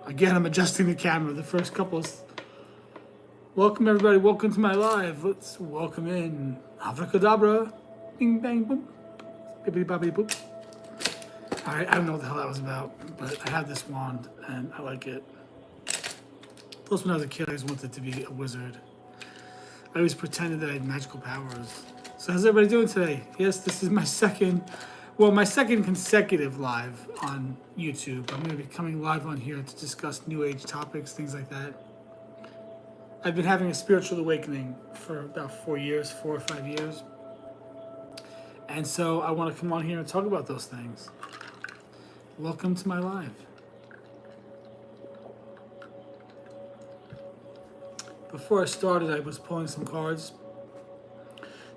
Again, I'm adjusting the camera. The first couple is... Welcome, everybody. Welcome to my live. Let's welcome in Abracadabra. Bing, bang, boom. Bibbidi, bobbidi, boop. All right, I don't know what the hell that was about, but I have this wand, and I like it. Plus, when I was a kid, I always wanted to be a wizard. I always pretended that I had magical powers. So how's everybody doing today? Yes, this is my second consecutive live on YouTube. I'm going to be coming live on here to discuss New Age topics, things like that. I've been having a spiritual awakening for about 4 or 5 years. And so I want to come on here and talk about those things. Welcome to my live. Before I started, I was pulling some cards.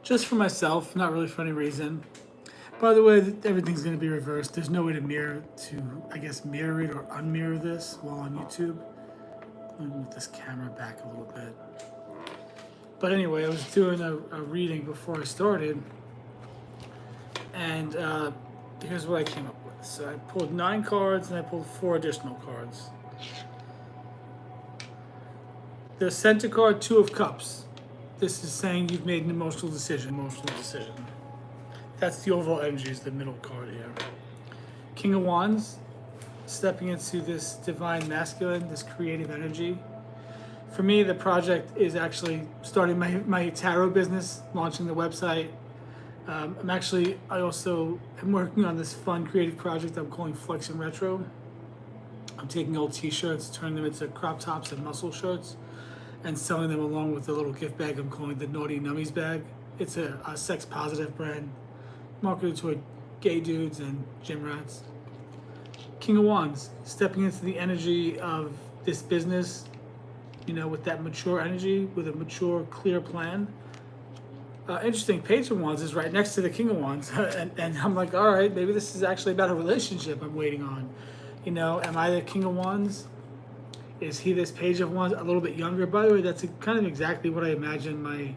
Just for myself, not really for any reason. By the way, everything's going to be reversed. There's no way to mirror it or unmirror this while on YouTube. Let me move this camera back a little bit. But anyway, I was doing a reading before I started, and here's what I came up with. So I pulled 9 cards, and I pulled 4 additional cards. The center card, 2 of Cups. This is saying you've made an emotional decision. That's the overall energy, is the middle card here. King of Wands, stepping into this divine masculine, this creative energy. For me, the project is actually starting my tarot business, launching the website. I also am working on this fun creative project I'm calling Flex and Retro. I'm taking old t-shirts, turning them into crop tops and muscle shirts, and selling them along with the little gift bag I'm calling the Naughty Nummies bag. It's a sex positive brand marketed toward gay dudes and gym rats. King of Wands, stepping into the energy of this business, with that mature energy, with a mature, clear plan. Interesting, Page of Wands is right next to the King of Wands. and I'm like, all right, maybe this is actually about a relationship I'm waiting on. Am I the King of Wands? Is he this Page of Wands, a little bit younger? By the way, that's kind of exactly what I imagine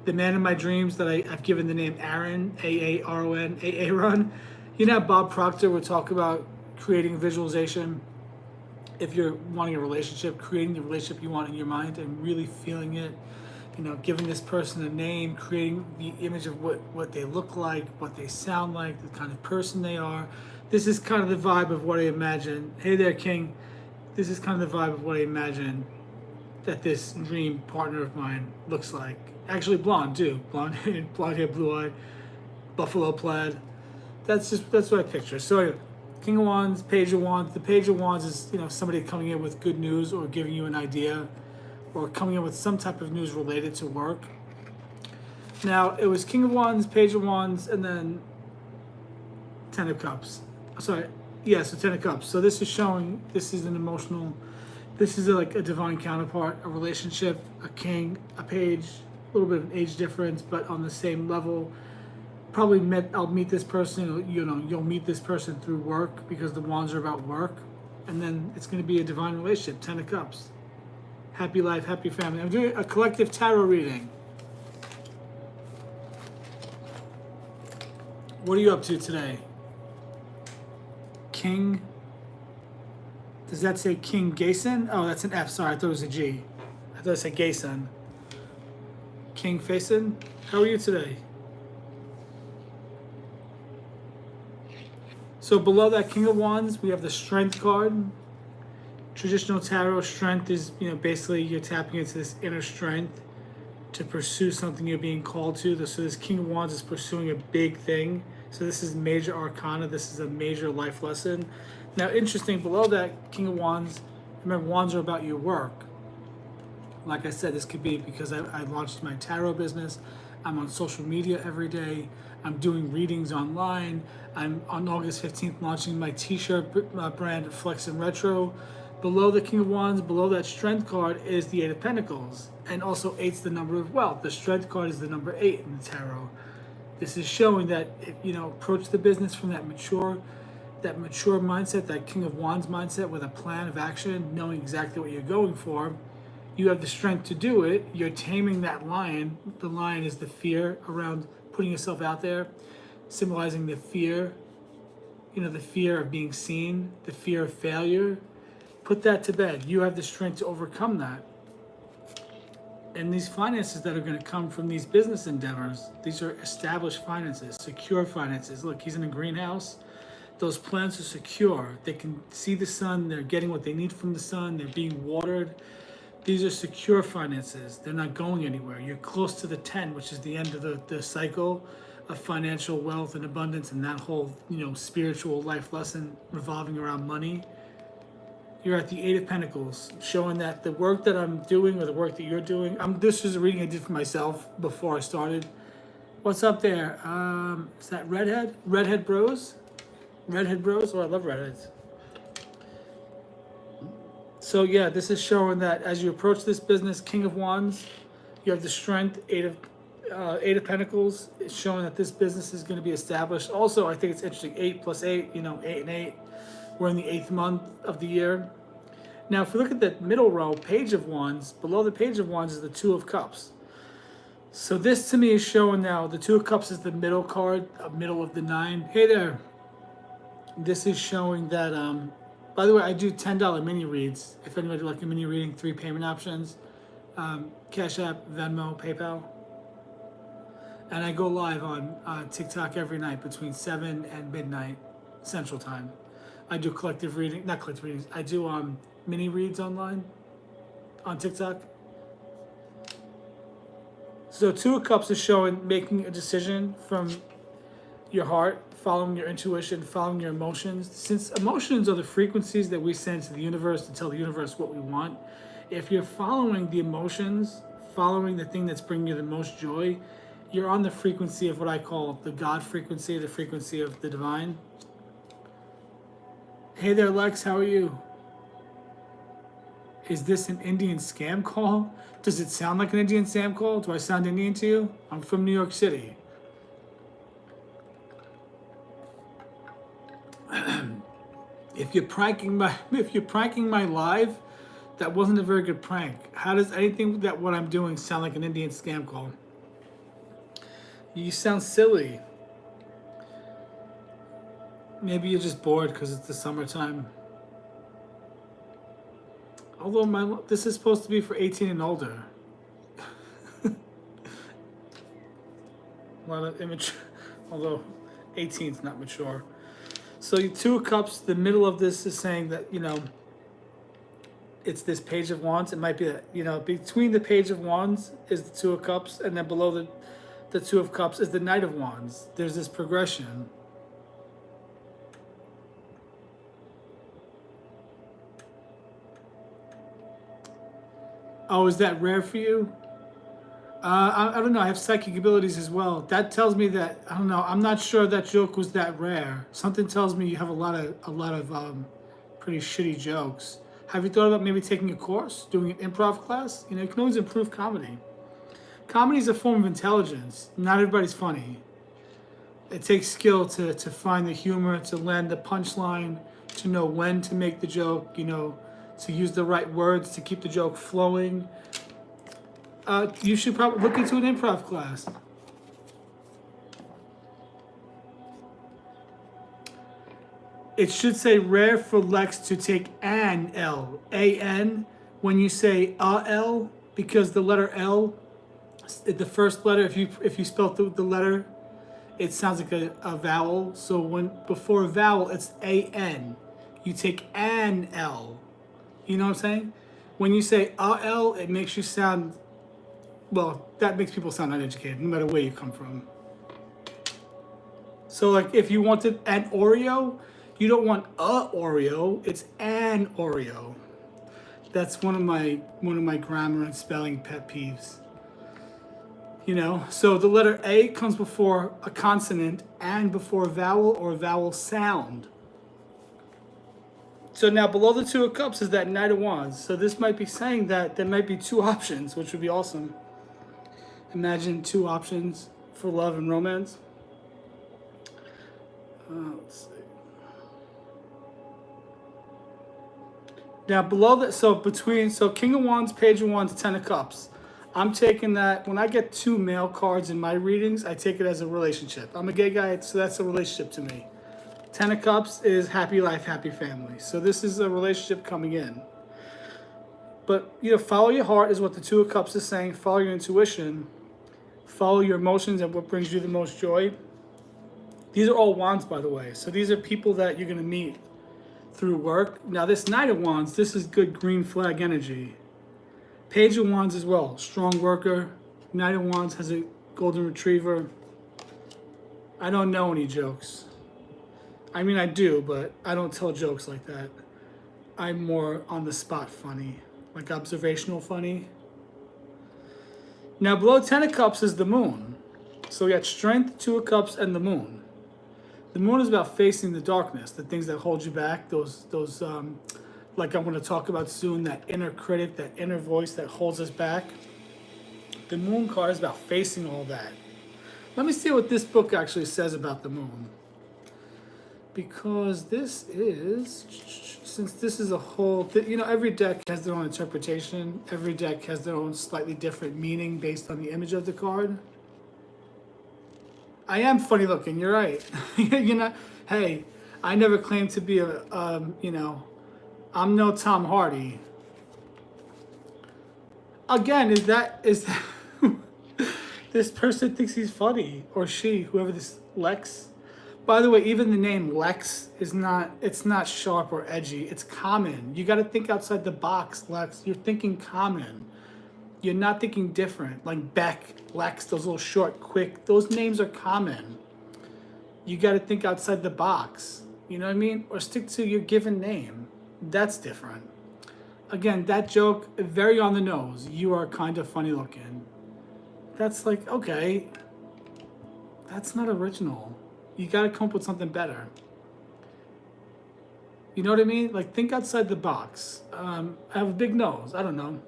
the man in my dreams that I've given the name Aaron, Aaron, Aaron. Bob Proctor would talk about creating visualization. If you're wanting a relationship, creating the relationship you want in your mind and really feeling it, giving this person a name, creating the image of what they look like, what they sound like, the kind of person they are. This is kind of the vibe of what I imagine. Hey there, King. This is kind of the vibe of what I imagine that this dream partner of mine looks like. Actually blonde too. Blonde hair, blue eye, buffalo plaid. That's what I picture. So anyway, King of Wands, Page of Wands. The Page of Wands is, somebody coming in with good news or giving you an idea or coming in with some type of news related to work. Now, it was King of Wands, Page of Wands, and then 10 of Cups. So 10 of Cups. So this is showing, this is like a divine counterpart, a relationship, a king, a page, a little bit of an age difference, but on the same level. I'll meet this person, you'll meet this person through work because the wands are about work. And then it's going to be a divine relationship, 10 of Cups. Happy life, happy family. I'm doing a collective tarot reading. What are you up to today? King. Does that say King Gason? Oh, that's an F. Sorry, I thought it was a G. I thought it said Gason. King Faison, how are you today? So below that King of Wands, we have the Strength card. Traditional tarot, strength is, basically you're tapping into this inner strength to pursue something you're being called to. So this King of Wands is pursuing a big thing. So this is major arcana. This is a major life lesson. Now, interesting, below that King of Wands, remember, wands are about your work. Like I said, this could be because I launched my tarot business. I'm on social media every day. I'm doing readings online. I'm on August 15th launching my t-shirt brand, Flex and Retro. Below the King of Wands, below that Strength card is the 8 of Pentacles. And also 8's the number of wealth. The Strength card is the number 8 in the tarot. This is showing that, approach the business from that mature mindset, that King of Wands mindset with a plan of action, knowing exactly what you're going for. You have the strength to do it. You're taming that lion. The lion is the fear around putting yourself out there, symbolizing the fear, the fear of being seen, the fear of failure, Put that to bed. You have the strength to overcome that. And these finances that are going to come from these business endeavors, these are established finances, secure finances. Look, he's in a greenhouse. Those plants are secure. They can see the sun. They're getting what they need from the sun. They're being watered. These are secure finances. They're not going anywhere. You're close to the 10, which is the end of the cycle of financial wealth and abundance, and that whole, spiritual life lesson revolving around money. You're at the 8 of Pentacles, showing that the work that I'm doing or the work that you're doing, this is a reading I did for myself before I started. What's up there? Is that Redhead? Redhead Bros? Redhead Bros? Oh, I love redheads. So yeah, this is showing that as you approach this business, King of Wands, you have the strength, Eight of Pentacles. It's showing that this business is going to be established. Also, I think it's interesting, 8 plus 8, 8 and 8. We're in the 8th month of the year. Now, if we look at the middle row, Page of Wands, below the Page of Wands is the Two of Cups. So this to me is showing now, the Two of Cups is the middle card, middle of the 9. Hey there. This is showing that, by the way, I do $10 mini reads. If anybody would like a mini reading, 3 payment options, Cash App, Venmo, PayPal. And I go live on TikTok every night between 7 and midnight Central Time. I do collective reading, not collective readings. I do mini reads online on TikTok. So Two of Cups is showing making a decision from your heart, following your intuition, following your emotions. Since emotions are the frequencies that we send to the universe to tell the universe what we want, if you're following the emotions, following the thing that's bringing you the most joy, you're on the frequency of what I call the God frequency, the frequency of the divine. Hey there, Lex, how are you? Is this an Indian scam call? Does it sound like an Indian scam call? Do I sound Indian to you? I'm from New York City. If you're pranking my live, that wasn't a very good prank. How does anything that what I'm doing sound like an Indian scam call? You sound silly. Maybe you're just bored because it's the summertime. Although this is supposed to be for 18 and older. A lot of immature, although 18 is not mature. So you Two of Cups, the middle of this is saying that, it's this Page of Wands. It might be that, between the Page of Wands is the Two of Cups, and then below the Two of Cups is the Knight of Wands. There's this progression. Oh, is that rare for you? I don't know. I have psychic abilities as well. That tells me that, I don't know. I'm not sure that joke was that rare. Something tells me you have a lot of pretty shitty jokes. Have you thought about maybe taking a course, doing an improv class? You can always improve comedy. Comedy is a form of intelligence. Not everybody's funny. It takes skill to find the humor, to land the punchline, to know when to make the joke, to use the right words to keep the joke flowing. You should probably look into an improv class. It should say rare for Lex to take an L, A-N, when you say a L, because the letter L, the first letter, if you spell the letter, it sounds like a vowel. So before a vowel, it's A-N. You take an L. You know what I'm saying? When you say a L, it makes you sound, well, that makes people sound uneducated, no matter where you come from. So like if you wanted an Oreo, you don't want a Oreo, it's an Oreo. That's one of my grammar and spelling pet peeves. So the letter A comes before a consonant and before a vowel or a vowel sound. So now below the Two of Cups is that Knight of Wands. So this might be saying that there might be 2 options, which would be awesome. Imagine 2 options for love and romance. Let's see. Now below that, so King of Wands, Page of Wands, 10 of Cups. I'm taking that, when I get 2 male cards in my readings, I take it as a relationship. I'm a gay guy, so that's a relationship to me. Ten of Cups is happy life, happy family. So this is a relationship coming in. But, follow your heart is what the Two of Cups is saying. Follow your intuition. Follow your emotions and what brings you the most joy. These are all wands, by the way. So these are people that you're going to meet through work. Now, this Knight of Wands, this is good green flag energy. Page of Wands as well. Strong worker. Knight of Wands has a golden retriever. I don't know any jokes. I mean, I do, but I don't tell jokes like that. I'm more on the spot funny, like observational funny. Now, below Ten of Cups is the Moon. So we got Strength, Two of Cups, and the Moon. The Moon is about facing the darkness, the things that hold you back, those like I'm going to talk about soon, that inner critic, that inner voice that holds us back. The Moon card is about facing all that. Let me see what this book actually says about the Moon. Because this is, since this is a whole, every deck has their own interpretation. Every deck has their own slightly different meaning based on the image of the card. I am funny looking, you're right. Hey, I never claimed to be I'm no Tom Hardy. Again, is that this person thinks he's funny, or she, whoever this Lex. By the way, even the name Lex it's not sharp or edgy. It's common. You got to think outside the box, Lex. You're thinking common. You're not thinking different. Like Beck, Lex, those little short, quick, those names are common. You got to think outside the box. You know what I mean? Or stick to your given name. That's different. Again, that joke, very on the nose. You are kind of funny looking. That's like, okay, that's not original. You got to come up with something better. You know what I mean? Like, think outside the box. I have a big nose. I don't know.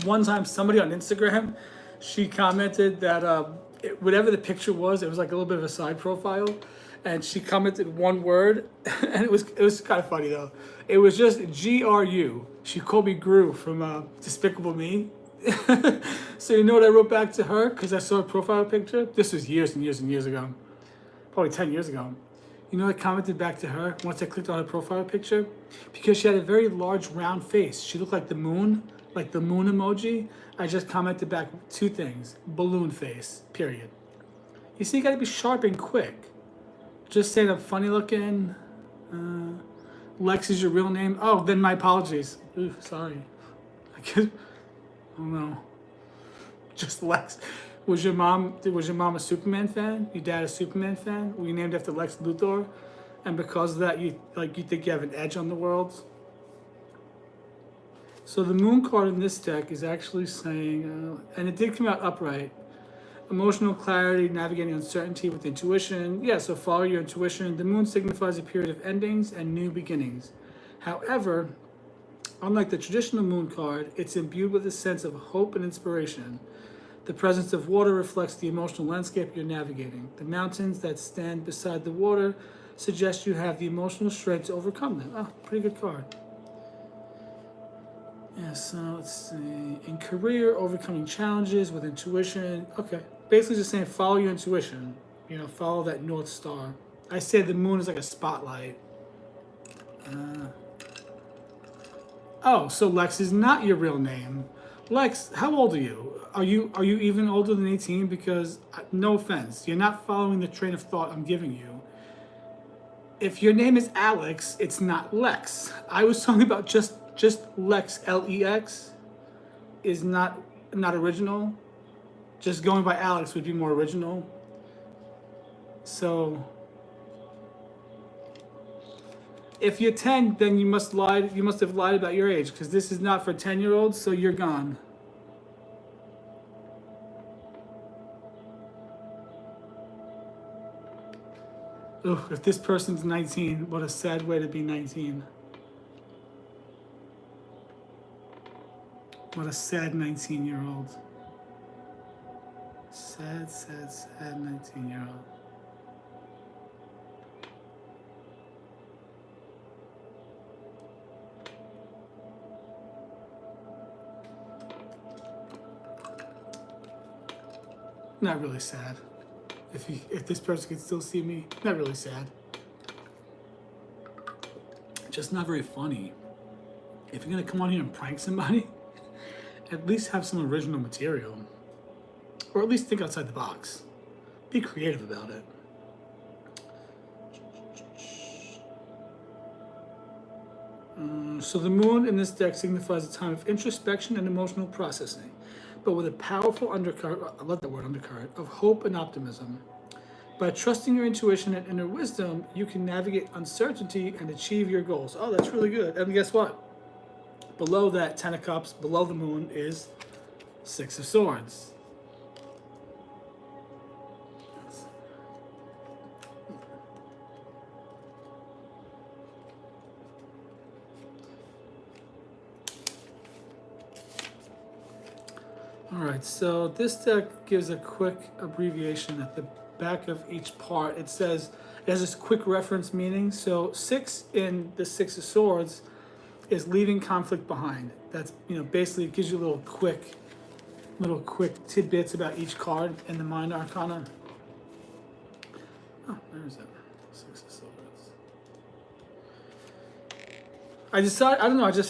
One time, somebody on Instagram, she commented that whatever the picture was, it was like a little bit of a side profile, and she commented one word, and it was kind of funny though. It was just GRU. She called me Gru from Despicable Me. So you know what I wrote back to her? Because I saw a profile picture. This was years and years and years ago. Probably 10 years ago. You know, I commented back to her once I clicked on her profile picture, because she had a very large round face. She looked like the moon emoji. I just commented back two things: balloon face, period. You see, you gotta be sharp and quick. Just saying I'm funny looking. Lex is your real name. Oh, then my apologies. Ooh, sorry. I guess, I don't know. Just Lex. Was your mom a Superman fan? Your dad a Superman fan? Were you named after Lex Luthor? And because of that, you think you have an edge on the world? So the Moon card in this deck is actually saying, and it did come out upright, emotional clarity, navigating uncertainty with intuition. Yeah, so follow your intuition. The Moon signifies a period of endings and new beginnings. However, unlike the traditional Moon card, it's imbued with a sense of hope and inspiration. The presence of water reflects the emotional landscape you're navigating. The mountains that stand beside the water suggest you have the emotional strength to overcome them. Oh, pretty good card. Yeah, so let's see. In career, overcoming challenges with intuition. Okay, basically just saying follow your intuition. Follow that North Star. I say the Moon is like a spotlight. Oh, so Lex is not your real name. Lex, how old are you? Are you even older than 18? Because, no offense, you're not following the train of thought I'm giving you. If your name is Alex, it's not Lex. I was talking about just Lex, L-E-X, is not original. Just going by Alex would be more original. So, if you're 10, then you must have lied about your age, because this is not for 10-year-olds, so you're gone. Ugh, if this person's 19, what a sad way to be 19. What a sad 19-year-old. Sad 19-year-old. Not really sad. If this person can still see me, not really sad. just not very funny. If you're gonna come on here and prank somebody, at least have some original material. Or at least think outside the box. Be creative about it. So the moon in this deck signifies a time of introspection and emotional processing, but with a powerful undercurrent, I love that word, undercurrent, of hope and optimism. By trusting your intuition and inner wisdom, you can navigate uncertainty and achieve your goals. Oh, that's really good. And guess what? Below that 10 of Cups, below the moon, is 6 of Swords. All right, so this deck gives a quick abbreviation at the back of each part. It says, it has this quick reference meaning. So 6 in the 6 of Swords is leaving conflict behind. That's, basically it gives you little quick tidbits about each card in the Mind Arcana. Oh, there's it. 6 of Swords. I just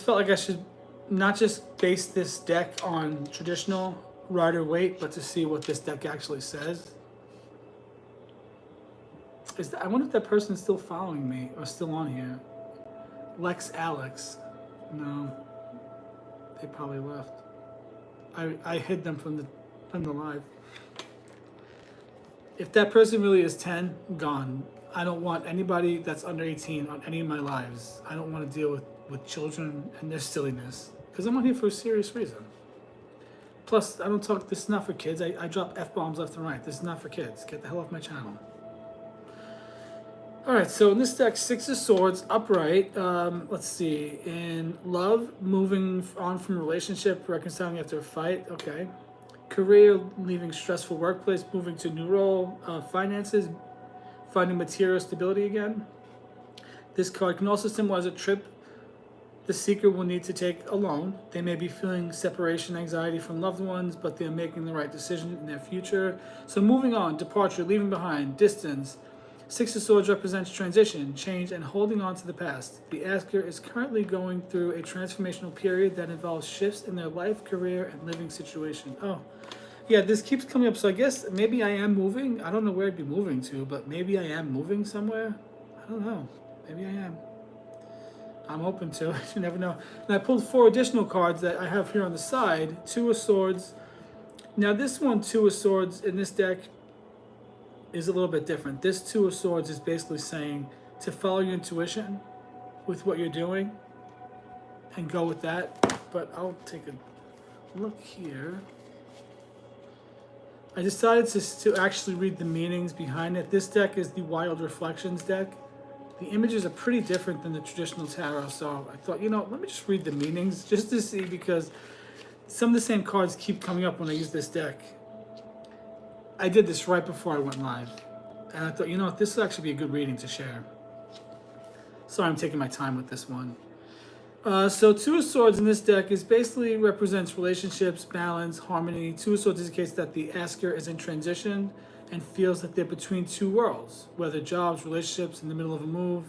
felt like I should not just base this deck on traditional Rider-Waite, but to see what this deck actually says. I wonder if that person is still following me or still on here. Lex Alex. No, they probably left. I hid them from the live. If that person really is 10, gone. I don't want anybody that's under 18 on any of my lives. I don't want to deal with children and their silliness, because I'm on here for a serious reason. Plus, I don't talk, this is not for kids. I drop F-bombs left and right. This is not for kids. Get the hell off my channel. All right, so in this deck, 6 of Swords, upright. Let's see. In love, moving on from relationship, reconciling after a fight. Okay. Career, leaving stressful workplace, moving to new role. Finances, finding material stability again. This card can also symbolize a trip the seeker will need to take alone. They may be feeling separation anxiety from loved ones, but they're making the right decision in their future. So moving on, departure, leaving behind, distance. 6 of Swords represents transition, change, and holding on to the past. The asker is currently going through a transformational period that involves shifts in their life, career, and living situation. Oh, yeah, this keeps coming up. So I guess maybe I am moving. I don't know where I'd be moving to, but maybe I am moving somewhere. I don't know. Maybe I am. I'm open to it. You never know. And I pulled 4 additional cards that I have here on the side. 2 of Swords. Now this one, 2 of Swords, in this deck is a little bit different. This 2 of Swords is basically saying to follow your intuition with what you're doing and go with that. But I'll take a look here. I decided to actually read the meanings behind it. This deck is the Wild Reflections deck. The images are pretty different than the traditional tarot, so I thought, let me just read the meanings just to see, because some of the same cards keep coming up when I use this deck. I did this right before I went live, and I thought, this would actually be a good reading to share. Sorry, I'm taking my time with this one. So 2 of Swords in this deck basically represents relationships, balance, harmony. 2 of Swords indicates that the asker is in transition and feels that they're between 2 worlds, whether jobs, relationships, in the middle of a move,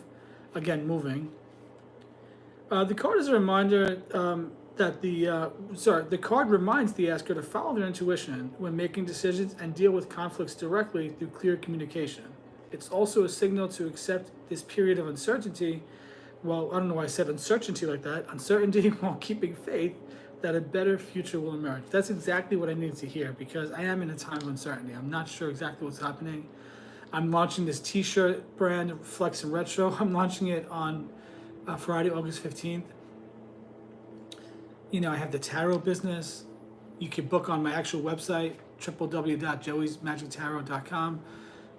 again, moving. The card is a reminder that the card reminds the asker to follow their intuition when making decisions and deal with conflicts directly through clear communication. It's also a signal to accept this period of uncertainty. Well, I don't know why I said uncertainty like that. Uncertainty while keeping faith that a better future will emerge. That's exactly what I needed to hear, because I am in a time of uncertainty. I'm not sure exactly what's happening. I'm launching this t-shirt brand, Flex and Retro. I'm launching it on Friday, August 15th. I have the tarot business. You can book on my actual website, www.joeysmagictarot.com.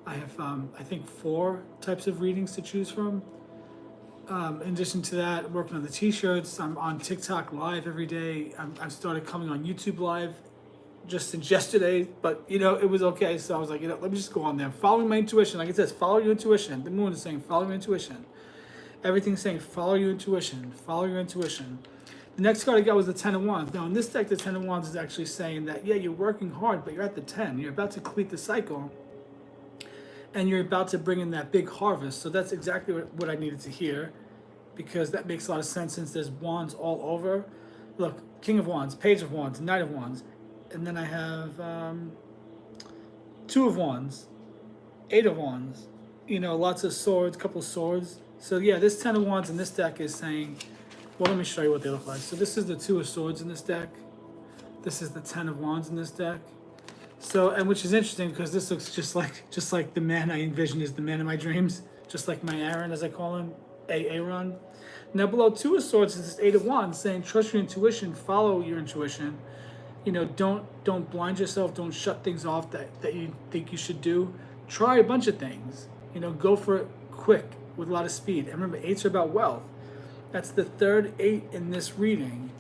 I have, I think, 4 types of readings to choose from. In addition to that, I'm working on the t-shirts. I'm on TikTok live every day. I've started coming on YouTube live just since yesterday, but it was okay. So I was like, let me just go on there. Following my intuition. Like it says, follow your intuition. The moon is saying, follow your intuition. Everything's saying, follow your intuition. Follow your intuition. The next card I got was the 10 of Wands. Now in this deck, the 10 of Wands is actually saying that, yeah, you're working hard, but you're at the 10. You're about to complete the cycle, and you're about to bring in that big harvest. So that's exactly what I needed to hear. because that makes a lot of sense since there's wands all over. Look, King of Wands, Page of Wands, Knight of Wands, and then I have Two of Wands, Eight of Wands. You know, lots of swords, couple of swords. So yeah, this Ten of Wands in this deck is saying, well, let me show you what they look like. So this is the Two of Swords in this deck. This is the Ten of Wands in this deck. So, and which is interesting because this looks just like the man I envision is the man of my dreams, just like my Aaron, as I call him, Aaron. Now below Two of Swords is this Eight of Wands saying, trust your intuition, follow your intuition. You know, don't blind yourself, don't shut things off that you think you should do. Try a bunch of things. You know, go for it quick with a lot of speed. And remember, eights are about wealth. That's the third eight in this reading.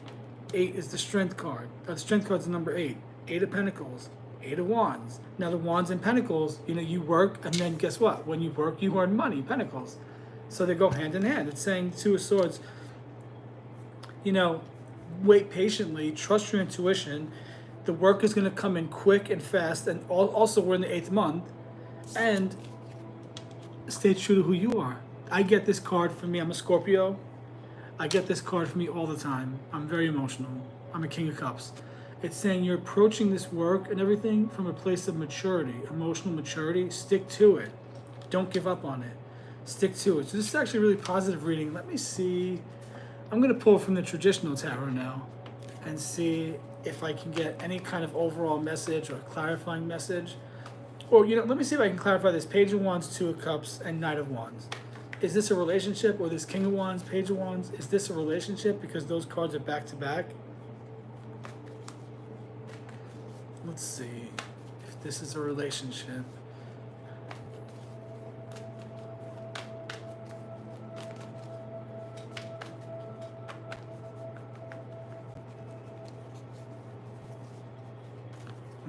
Eight is the strength card. The strength card is number 8. Eight of Pentacles. Eight of Wands. Now the Wands and Pentacles, you know, you work, and then guess what? When you work, you earn money, Pentacles. So they go hand in hand. It's saying Two of Swords, you know, wait patiently, trust your intuition. The work is going to come in quick and fast, and also we're in the 8th month, and stay true to who you are. I get this card for me. I'm a Scorpio. I get this card for me all the time. I'm very emotional. I'm a King of Cups. It's saying you're approaching this work and everything from a place of maturity, emotional maturity. Stick to it. Don't give up on it. Stick to it. So this is actually a really positive reading. Let me see. I'm going to pull from the traditional tarot now and see if I can get any kind of overall message or clarifying message. Or, you know, let me see if I can clarify this. Page of Wands, Two of Cups, and Knight of Wands. Is this a relationship? Or this King of Wands, Page of Wands? Is this a relationship? Because those cards are back to back. Let's see if this is a relationship.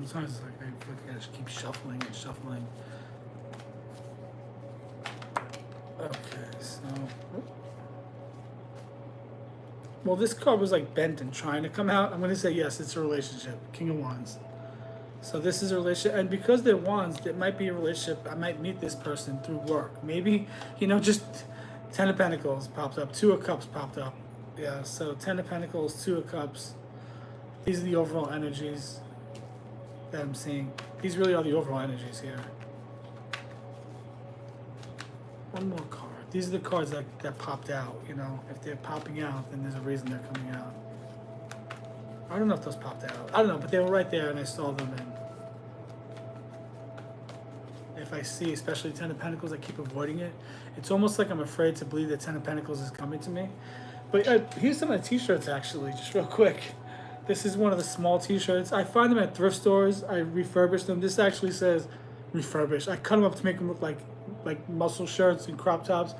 Sometimes it's like I feel like I just keep shuffling and shuffling. Okay, so. Well, this card was like bent and trying to come out. I'm going to say yes, it's a relationship. King of Wands. So this is a relationship. And because they're wands, it might be a relationship. I might meet this person through work. Maybe, you know, just Ten of Pentacles popped up. Two of Cups popped up. Yeah, so Ten of Pentacles, Two of Cups. These are the overall energies that I'm seeing. These really are the overall energies here. One more card. These are the cards that popped out, you know. If they're popping out, then there's a reason they're coming out. I don't know if those popped out. I don't know, but they were right there and I saw them. And if I see, especially Ten of Pentacles, I keep avoiding it. It's almost like I'm afraid to believe that Ten of Pentacles is coming to me. But here's some of the t-shirts actually, just real quick. This is one of the small t-shirts. I find them at thrift stores. I refurbish them. This actually says refurbish. I cut them up to make them look like muscle shirts and crop tops.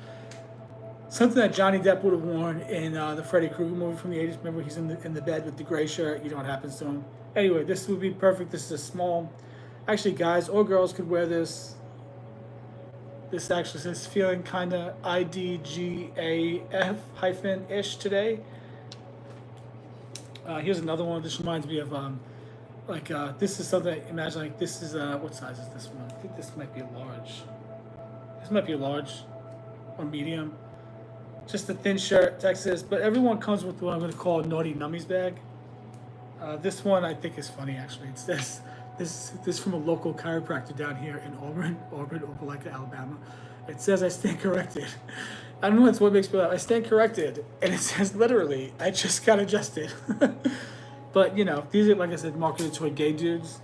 Something that Johnny Depp would have worn in the Freddy Krueger movie from the 80s. Remember, he's in the bed with the gray shirt. You know what happens to him. Anyway, this would be perfect. This is a small. Actually, guys or girls could wear this. This actually says feeling kind of IDGAF-ish today. Here's another one. This reminds me of this is something. Imagine like this is what size is this one? I think this might be a large. This might be a large or medium. Just a thin shirt, Texas. But everyone comes with what I'm going to call a naughty nummies bag. This one I think is funny actually. It's this from a local chiropractor down here in Auburn, Opelika, Alabama. It says I stand corrected. I don't know what's what makes me laugh. I stand corrected, and it says literally, I just got adjusted. But you know, these are, like I said, marketed toward gay dudes.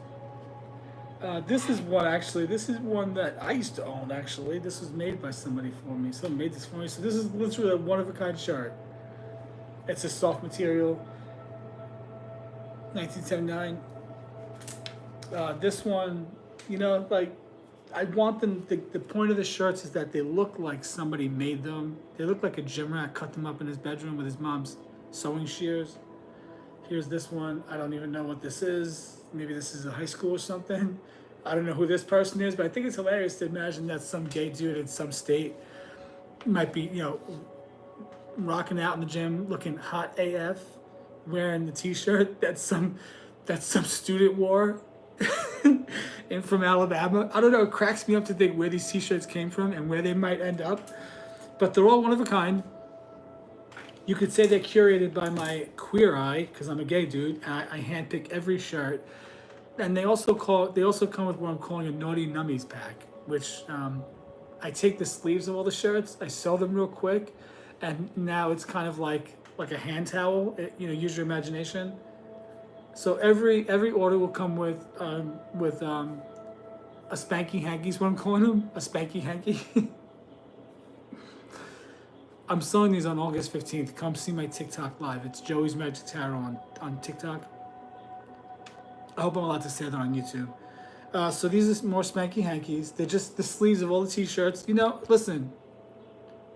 This is one actually. This is one that I used to own actually. This was made by somebody for me. Someone made this for me. So this is literally a one-of-a-kind shirt. It's a soft material. 1979. This one, you know, like I want them. The point of the shirts is that they look like somebody made them. They look like a gym rat cut them up in his bedroom with his mom's sewing shears. Here's this one. I don't even know what this is. Maybe this is a high school or something. I don't know who this person is, but I think it's hilarious to imagine that some gay dude in some state might be, you know, rocking out in the gym, looking hot AF, wearing the T-shirt that some student wore, and from Alabama. I don't know. It cracks me up to think where these T-shirts came from and where they might end up, but they're all one of a kind. You could say they're curated by my queer eye because I'm a gay dude, and I handpick every shirt. And they also come with what I'm calling a naughty nummies pack, which I take the sleeves of all the shirts, I sew them real quick, and now it's kind of like a hand towel. Use your imagination. So every order will come with a spanky hanky. Is what I'm calling them, a spanky hanky. I'm selling these on August 15th. Come see my TikTok live. It's Joey's Magic Tarot on TikTok. I hope I'm allowed to say that on YouTube. So these are more spanky hankies. They're just the sleeves of all the t-shirts. Listen,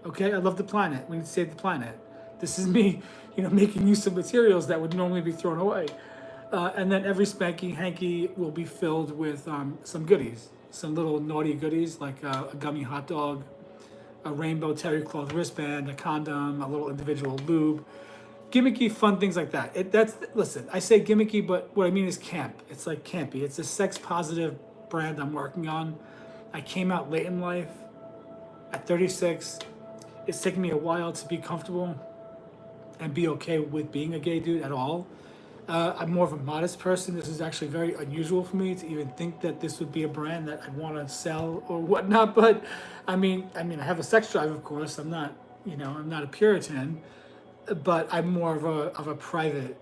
okay, I love the planet. We need to save the planet. This is me, making use of materials that would normally be thrown away. And then every spanky hanky will be filled with some goodies, some little naughty goodies like a gummy hot dog, a rainbow terry cloth wristband, a condom, a little individual lube, gimmicky, fun things like that. Listen, I say gimmicky, but what I mean is camp. It's like campy. It's a sex positive brand I'm working on. I came out late in life, at 36. It's taken me a while to be comfortable and be okay with being a gay dude at all. I'm more of a modest person. This is actually very unusual for me to even think that this would be a brand that I'd want to sell or whatnot. But I mean, I have a sex drive, of course. I'm not a Puritan, but I'm more of a private,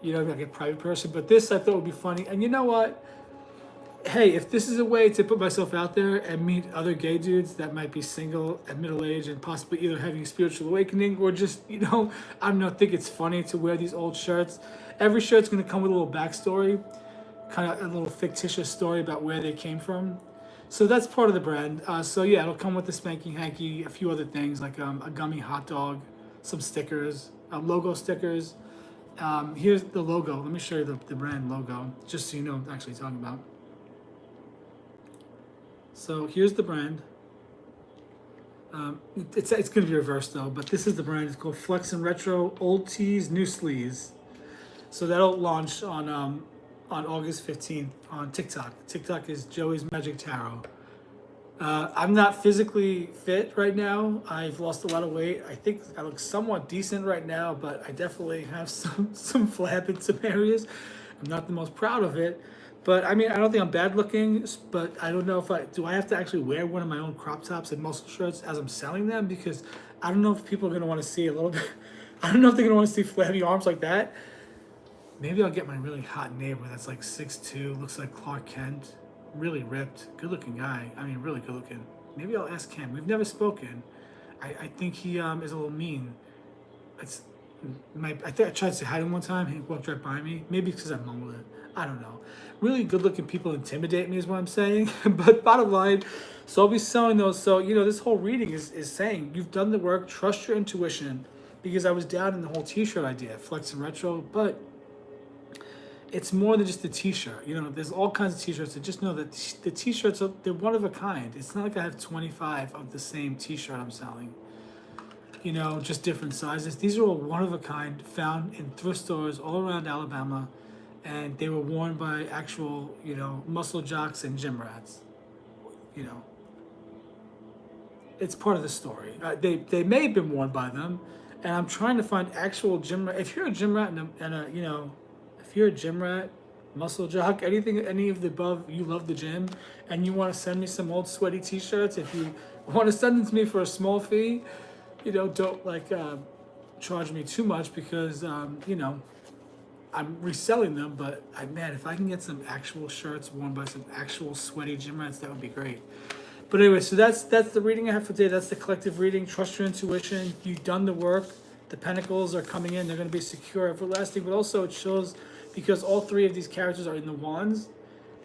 like a private person. But this I thought would be funny. And you know what? Hey, if this is a way to put myself out there and meet other gay dudes that might be single at middle age and possibly either having a spiritual awakening or just, I don't know, think it's funny to wear these old shirts. Every shirt's going to come with a little backstory, kind of a little fictitious story about where they came from. So that's part of the brand. So yeah, it'll come with the spanky hanky, a few other things like a gummy hot dog, some stickers, logo stickers. Here's the logo. Let me show you the brand logo, just so you know what I'm actually talking about. So here's the brand. It's going to be reversed though, but this is the brand. It's called Flex and Retro Old Tees, New Sleeves. So that'll launch on August 15th on TikTok. TikTok is Joey's Magic Tarot. I'm not physically fit right now. I've lost a lot of weight. I think I look somewhat decent right now, but I definitely have some flab in some areas. I'm not the most proud of it. But I mean, I don't think I'm bad looking, but I don't know if I have to actually wear one of my own crop tops and muscle shirts as I'm selling them, because I don't know if people are going to want to see a little bit. I don't know if they're going to want to see flabby arms like that. Maybe I'll get my really hot neighbor that's like 6'2", looks like Clark Kent, really ripped, good looking guy. I mean, really good looking. Maybe I'll ask him. We've never spoken. I think he is a little mean. I think I tried to say hi to him one time. He walked right by me. Maybe because I mumbled it. I don't know. Really good looking people intimidate me is what I'm saying. But bottom line, so I'll be selling those. So, this whole reading is saying you've done the work, trust your intuition, because I was down in the whole t-shirt idea, Flex and Retro, but it's more than just the t-shirt. There's all kinds of t-shirts, and just know that the t-shirts, they're one of a kind. It's not like I have 25 of the same t-shirt I'm selling. Just different sizes. These are all one of a kind, found in thrift stores all around Alabama, and they were worn by actual, muscle jocks and gym rats. It's part of the story. They may have been worn by them, and I'm trying to find actual gym rat. If you're a gym rat if you're a gym rat, muscle jock, any of the above, you love the gym, and you want to send me some old sweaty t-shirts, if you want to send them to me for a small fee, don't charge me too much, because I'm reselling them. But if I can get some actual shirts worn by some actual sweaty gym rats, that would be great. But anyway, so that's the reading I have for today. That's the collective reading. Trust your intuition. You've done the work. The pentacles are coming in. They're going to be secure, everlasting. But also it shows, because all three of these characters are in the wands,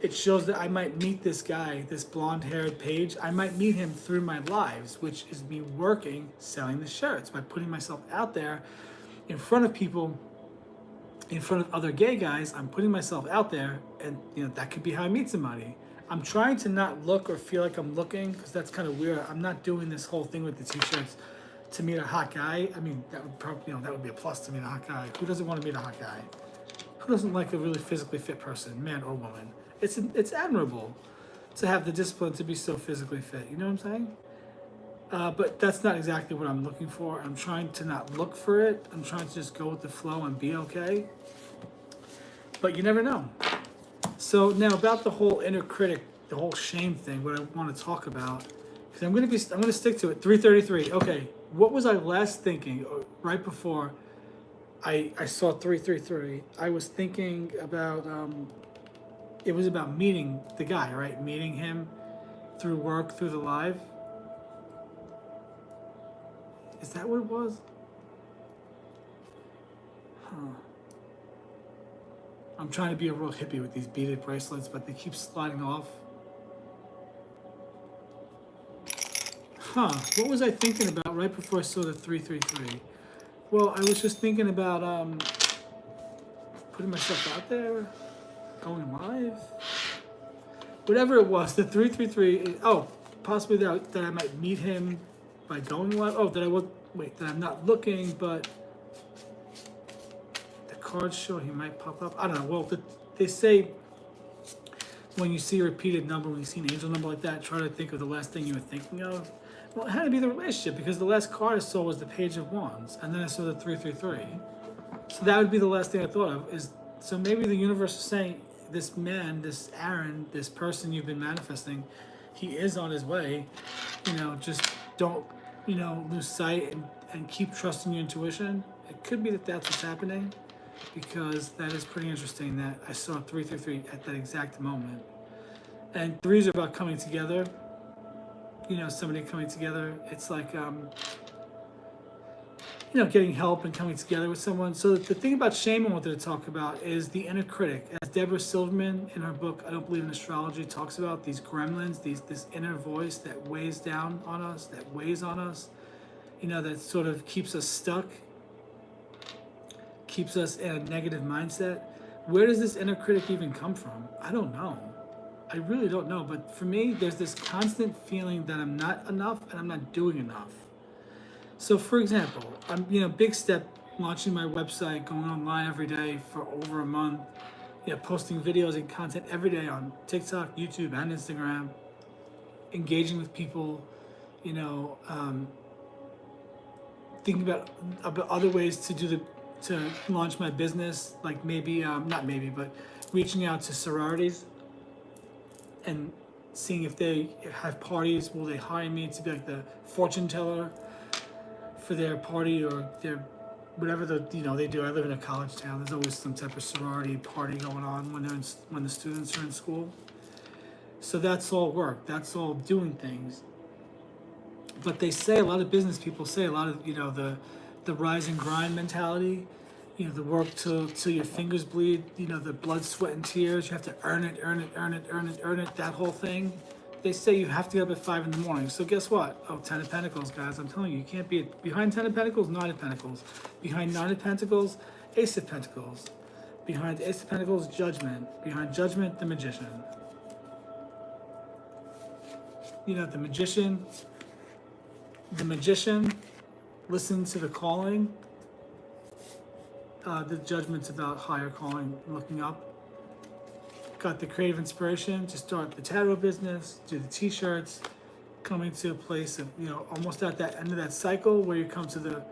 it shows that I might meet this guy, this blonde-haired page. I might meet him through my lives, which is me working, selling the shirts, by putting myself out there in front of people, in front of other gay guys. I'm putting myself out there, and that could be how I meet somebody. I'm trying to not look or feel like I'm looking, because that's kind of weird. I'm not doing this whole thing with the t-shirts to meet a hot guy. I mean, that would probably, that would be a plus to meet a hot guy. Who doesn't want to meet a hot guy? Who doesn't like a really physically fit person, man or woman? It's admirable to have the discipline to be so physically fit. You know what I'm saying? But that's not exactly what I'm looking for. I'm trying to not look for it. I'm trying to just go with the flow and be okay. But you never know. So now about the whole inner critic, the whole shame thing, what I want to talk about, because I'm gonna stick to it. 333. Okay, what was I last thinking right before I saw 333? I was thinking about it was about meeting the guy, right? Meeting him through work, through the live. Is that what it was? Huh. I'm trying to be a real hippie with these beaded bracelets, but they keep sliding off. Huh, what was I thinking about right before I saw the 333? Well, I was just thinking about putting myself out there, going live. Whatever it was, the 333, oh, possibly that I might meet him by going live. Oh, that I'm not looking, but the cards show he might pop up. I don't know. Well, they say when you see a repeated number, when you see an angel number like that, try to think of the last thing you were thinking of. Well, it had to be the relationship, because the last card I saw was the Page of Wands, and then I saw the 333. So that would be the last thing I thought of. So maybe the universe is saying, this man, this Aaron, this person you've been manifesting, he is on his way. Just don't, lose sight and keep trusting your intuition. It could be that that's what's happening, because that is pretty interesting that I saw 333 at that exact moment. And threes are about coming together. Somebody coming together. It's like, getting help and coming together with someone. So the thing about shame I wanted to talk about is the inner critic. As Deborah Silverman in her book, I Don't Believe in Astrology, talks about these gremlins, this inner voice that weighs down on us, that weighs on us, that sort of keeps us stuck, keeps us in a negative mindset. Where does this inner critic even come from? I don't know. I really don't know. But for me, there's this constant feeling that I'm not enough and I'm not doing enough. So for example, I'm, big step, launching my website, going online every day for over a month, posting videos and content every day on TikTok, YouTube, and Instagram, engaging with people, thinking about other ways to launch my business, like maybe, not maybe, but reaching out to sororities and seeing if they have parties. Will they hire me to be like the fortune teller for their party or their whatever they do? I live in a college town. There's always some type of sorority party going on when the students are in school. So that's all work. That's all doing things. But they say, a lot of business people say, a lot of the rise and grind mentality. The work till your fingers bleed. The blood, sweat, and tears. You have to earn it. That whole thing. They say you have to get up at 5 in the morning. So guess what? Oh, 10 of Pentacles, guys. I'm telling you, you can't be behind 10 of Pentacles, 9 of Pentacles. Behind 9 of Pentacles, Ace of Pentacles. Behind Ace of Pentacles, Judgment. Behind Judgment, the Magician. The Magician listens to the calling. The Judgment's about higher calling, looking up. Got the creative inspiration to start the tarot business, do the t-shirts, coming to a place of, almost at that end of that cycle where you come to the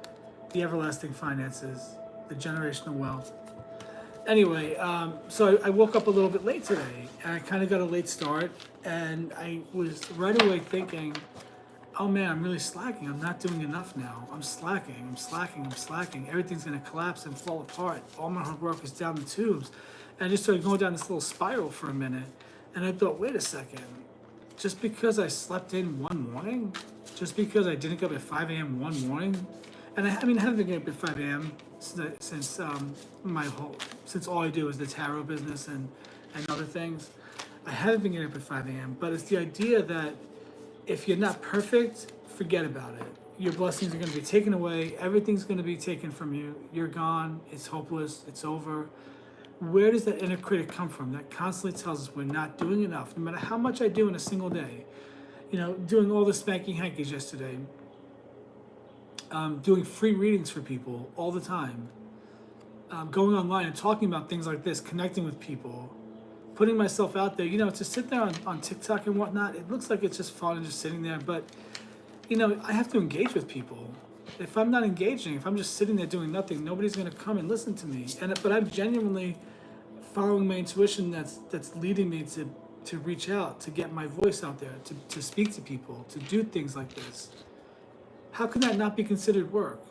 everlasting finances, the generational wealth. Anyway, so I woke up a little bit late today, and I kind of got a late start, and I was right away thinking, oh man, I'm really slacking. I'm not doing enough now. I'm slacking. Everything's going to collapse and fall apart. All my hard work is down the tubes. And I just started going down this little spiral for a minute. And I thought, wait a second. Just because I slept in one morning? Just because I didn't get up at 5 a.m. one morning? And I haven't been getting up at 5 a.m. since all I do is the tarot business and other things. I haven't been getting up at 5 a.m. But it's the idea that if you're not perfect, forget about it. Your blessings are going to be taken away. Everything's going to be taken from you. You're gone. It's hopeless. It's over. Where does that inner critic come from that constantly tells us we're not doing enough, no matter how much I do in a single day? Doing all the spanky hankies yesterday, doing free readings for people all the time, going online and talking about things like this, connecting with people, putting myself out there, to sit there on TikTok and whatnot. It looks like it's just fun and just sitting there, but I have to engage with people. If I'm not engaging, if I'm just sitting there doing nothing, nobody's going to come and listen to me. But I'm genuinely following my intuition that's leading me to reach out, to get my voice out there, to speak to people, to do things like this. How can that not be considered work?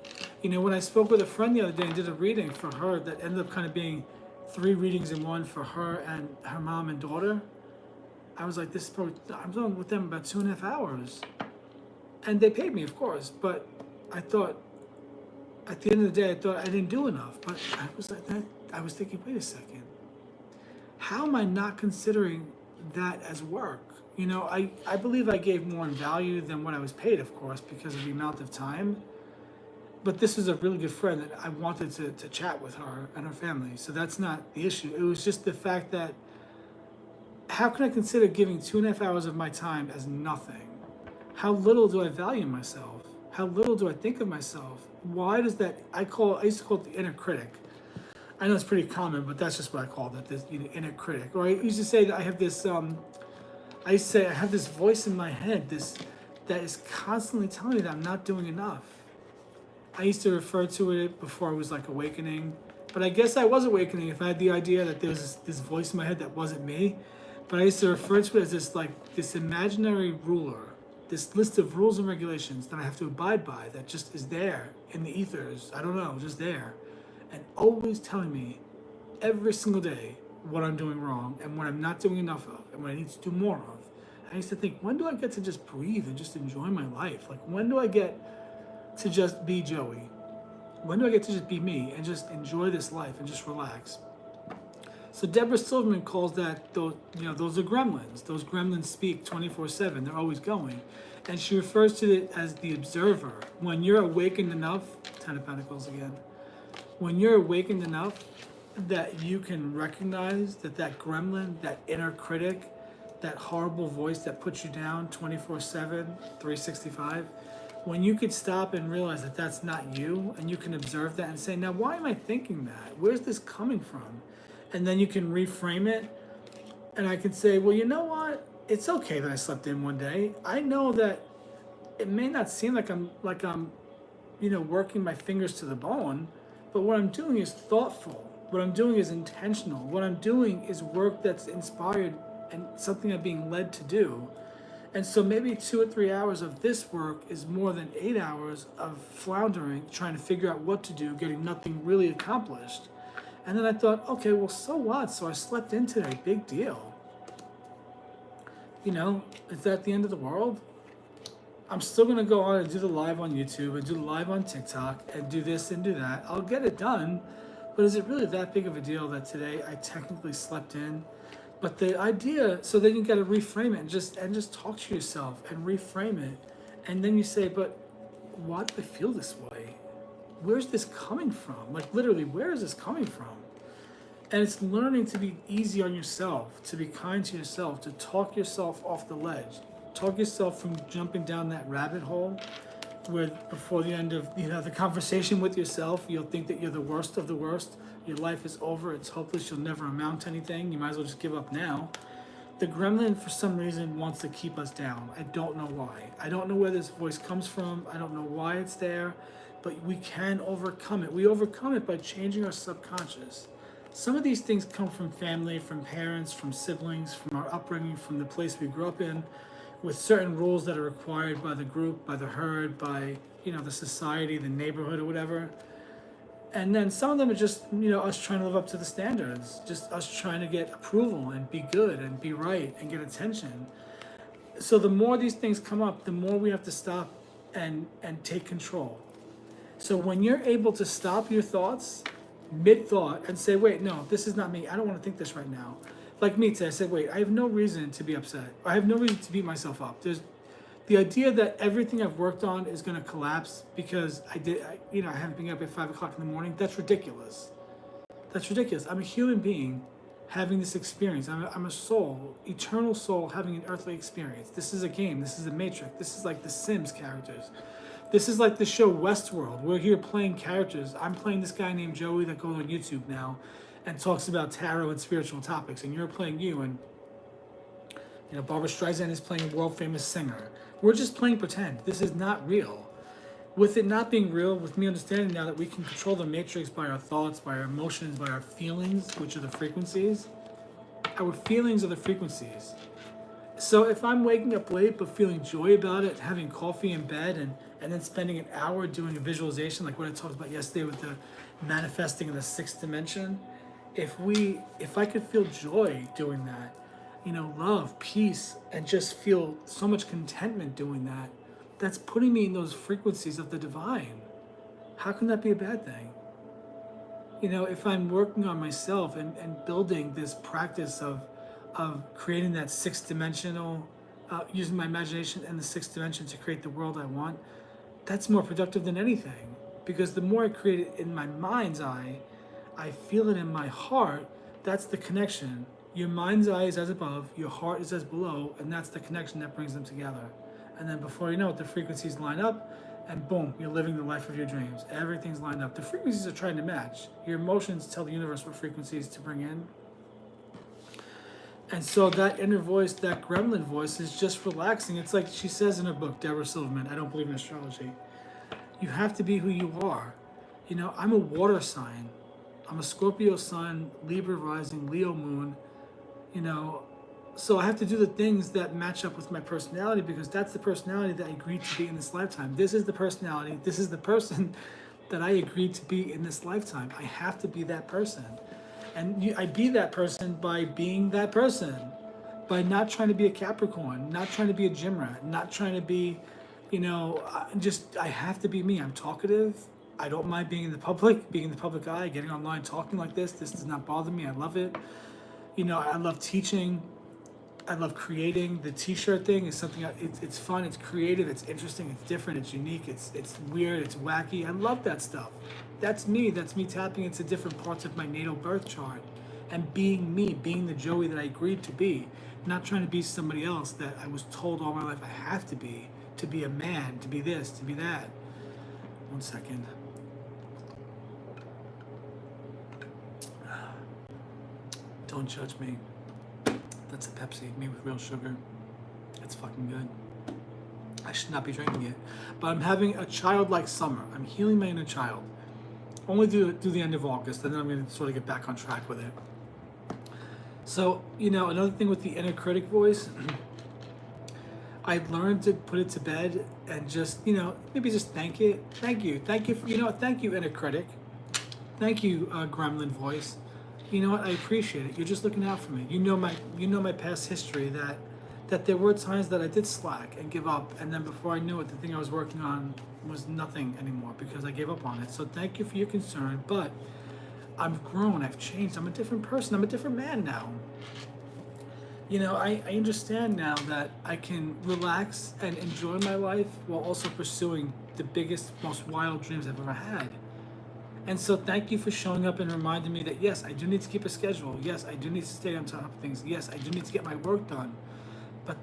When I spoke with a friend the other day and did a reading for her that ended up kind of being 3 readings in one for her and her mom and daughter, I was like, I'm done with them about 2.5 hours. And they paid me, of course, but I thought, at the end of the day, I thought I didn't do enough. But I was like that. I was thinking, wait a second. How am I not considering that as work? I believe I gave more in value than what I was paid, of course, because of the amount of time. But this was a really good friend that I wanted to chat with her and her family. So that's not the issue. It was just the fact that how can I consider giving 2.5 hours of my time as nothing? How little do I value myself? How little do I think of myself? Why does that, I used to call it the inner critic. I know it's pretty common, but that's just what I called it, this inner critic. Or I used to say that I have this, I say I have this voice in my head, that is constantly telling me that I'm not doing enough. I used to refer to it before I was like awakening, but I guess I was awakening if I had the idea that there was this voice in my head that wasn't me. But I used to refer to it as this imaginary ruler, this list of rules and regulations that I have to abide by that just is there in the ethers. I don't know, just there. And always telling me every single day what I'm doing wrong and what I'm not doing enough of and what I need to do more of. I used to think, when do I get to just breathe and just enjoy my life? Like, when do I get to just be Joey? When do I get to just be me and just enjoy this life and just relax? So Deborah Silverman calls that, those are gremlins. Those gremlins speak 24/7. They're always going. And she refers to it as the observer. When you're awakened enough, 10 of Pentacles again, when you're awakened enough that you can recognize that gremlin, that inner critic, that horrible voice that puts you down 24/7, 365, when you could stop and realize that that's not you, and you can observe that and say, now why am I thinking that? Where's this coming from? And then you can reframe it, and I can say, well, you know what? It's okay that I slept in one day. I know that it may not seem like I'm working my fingers to the bone, but what I'm doing is thoughtful. What I'm doing is intentional. What I'm doing is work that's inspired and something I'm being led to do. And so maybe 2 or 3 hours of this work is more than 8 hours of floundering, trying to figure out what to do, getting nothing really accomplished. And then I thought, okay, well, so what? So I slept in today, big deal. Is that the end of the world? I'm still going to go on and do the live on YouTube and do the live on TikTok and do this and do that. I'll get it done. But is it really that big of a deal that today I technically slept in? But the idea, so then you got to reframe it and just talk to yourself and reframe it. And then you say, but why do I feel this way? Where's this coming from? Like, literally, where is this coming from? And it's learning to be easy on yourself, to be kind to yourself, to talk yourself off the ledge, talk yourself from jumping down that rabbit hole where before the end of the conversation with yourself, you'll think that you're the worst of the worst. Your life is over. It's hopeless. You'll never amount to anything. You might as well just give up now. The gremlin, for some reason, wants to keep us down. I don't know why. I don't know where this voice comes from. I don't know why it's there, but we can overcome it. We overcome it by changing our subconscious. Some of these things come from family, from parents, from siblings, from our upbringing, from the place we grew up in, with certain rules that are required by the group, by the herd, by the society, the neighborhood, or whatever. And then some of them are just us trying to live up to the standards, just us trying to get approval and be good and be right and get attention. So the more these things come up, the more we have to stop and take control. So when you're able to stop your thoughts mid-thought and say, wait, no, this is not me. I don't want to think this right now. Like me today, I said, wait, I have no reason to be upset. I have no reason to beat myself up. There's the idea that everything I've worked on is going to collapse because I haven't been up at 5 o'clock in the morning. That's ridiculous. That's ridiculous. I'm a human being having this experience. I'm a soul, eternal soul having an earthly experience. This is a game. This is a Matrix. This is like the Sims characters. This is like the show Westworld. We're here playing characters. I'm playing this guy named Joey that goes on YouTube now and talks about tarot and spiritual topics. And you're playing you. And Barbara Streisand is playing a world famous singer. We're just playing pretend. This is not real. With it not being real, with me understanding now that we can control the matrix by our thoughts, by our emotions, by our feelings, which are the frequencies. Our feelings are the frequencies. So if I'm waking up late but feeling joy about it, having coffee in bed, and then spending an hour doing a visualization like what I talked about yesterday with the manifesting in the sixth dimension, if I could feel joy doing that, love, peace, and just feel so much contentment doing that, that's putting me in those frequencies of the divine. How can that be a bad thing? If I'm working on myself and building this practice of creating that sixth dimensional, using my imagination and the sixth dimension to create the world I want, that's more productive than anything. Because the more I create it in my mind's eye, I feel it in my heart. That's the connection. Your mind's eye is as above, your heart is as below, and that's the connection that brings them together. And then before you know it, the frequencies line up, and boom, you're living the life of your dreams. Everything's lined up. The frequencies are trying to match. Your emotions tell the universe what frequencies to bring in. And so that inner voice, that gremlin voice, is just relaxing. It's like she says in her book, Deborah Silverman, I don't believe in astrology. You have to be who you are. I'm a water sign. I'm a Scorpio sun, Libra rising, Leo moon. So I have to do the things that match up with my personality, because that's the personality that I agreed to be in this lifetime. This is the personality. This is the person that I agreed to be in this lifetime. I have to be that person. And I be that person by being that person, by not trying to be a Capricorn, not trying to be a gym rat, not trying to be, I have to be me. I'm talkative. I don't mind being in the public eye, getting online, talking like this. This does not bother me. I love it. I love teaching. I love creating. The t-shirt thing is something, it's fun, it's creative, it's interesting, it's different, it's unique, it's weird, it's wacky. I love that stuff. That's me tapping into different parts of my natal birth chart and being me, being the Joey that I agreed to be, not trying to be somebody else that I was told all my life I have to be a man, to be this, to be that. 1 second. Don't judge me. That's a Pepsi, me with real sugar. It's fucking good. I should not be drinking it. But I'm having a childlike summer. I'm healing my inner child. Only through the end of August, and then I'm going to sort of get back on track with it. So, another thing with the inner critic voice, I learned to put it to bed and just, maybe just thank it. Thank you. Thank you, thank you, inner critic. Thank you, gremlin voice. You know what? I appreciate it. You're just looking out for me. You know my past history, that there were times that I did slack and give up, and then before I knew it, the thing I was working on was nothing anymore because I gave up on it. So thank you for your concern, but I've grown, I've changed, I'm a different person, I'm a different man now. I understand now that I can relax and enjoy my life while also pursuing the biggest, most wild dreams I've ever had. And so thank you for showing up and reminding me that, yes, I do need to keep a schedule. Yes, I do need to stay on top of things. Yes, I do need to get my work done. But